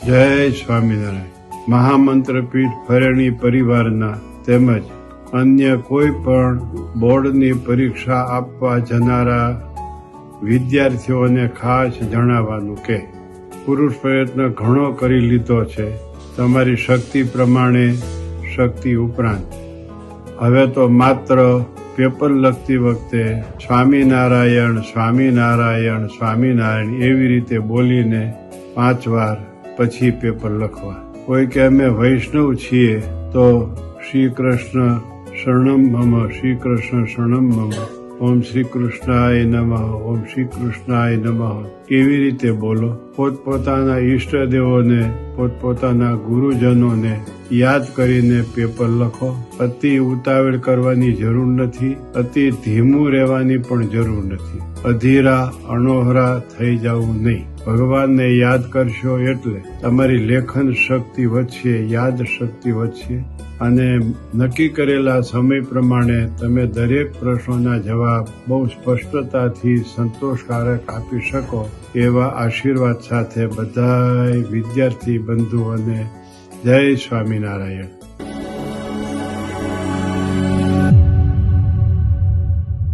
જય સ્વામિનારાયણ। મહામંત્ર પીઠ ફરેણી પરિવારના તેમજ અન્ય કોઈ પણ બોર્ડની પરીક્ષા આપવા જનારા વિદ્યાર્થીઓને ખાસ જણાવવાનું કે પુરુષ પ્રયત્ન ઘણો કરી લીધો છે, તમારી શક્તિ પ્રમાણે, શક્તિ ઉપરાંત હવે તો માત્ર પેપર લખતી વખતે સ્વામિનારાયણ સ્વામિનારાયણ સ્વામિનારાયણ એવી રીતે બોલીને 5 વાર પછી પેપર લખવા। કોઈ કે અમે વૈષ્ણવ છીએ તો શ્રી કૃષ્ણ શરણમ મમ, શ્રી કૃષ્ણ શરણમ મમ, ઓમ શ્રી કૃષ્ણાય નમઃ, ઓમ શ્રી કૃષ્ણાય નમઃ કેવી રીતે બોલો। પોતપોતાના ઈષ્ટદેવોને, પોતપોતાના ગુરુજનોને યાદ કરીને પેપર લખો। અતિ ઉતાવળ કરવાની જરૂર નથી, અતિ ધીમું રહેવાની પણ જરૂર નથી, અધીરા અણોહરા થઈ જવું નહીં। ભગવાનને યાદ કરશો એટલે તમારી લેખન શક્તિ વધશે, યાદ શક્તિ વધશે અને નક્કી કરેલા સમય પ્રમાણે તમે દરેક પ્રશ્નોના જવાબ બહુ સ્પષ્ટતાથી સંતોષકારક આપી શકો એવા આશીર્વાદ સાથે બધાય વિદ્યાર્થી બંધુઓને જય સ્વામિનારાયણ।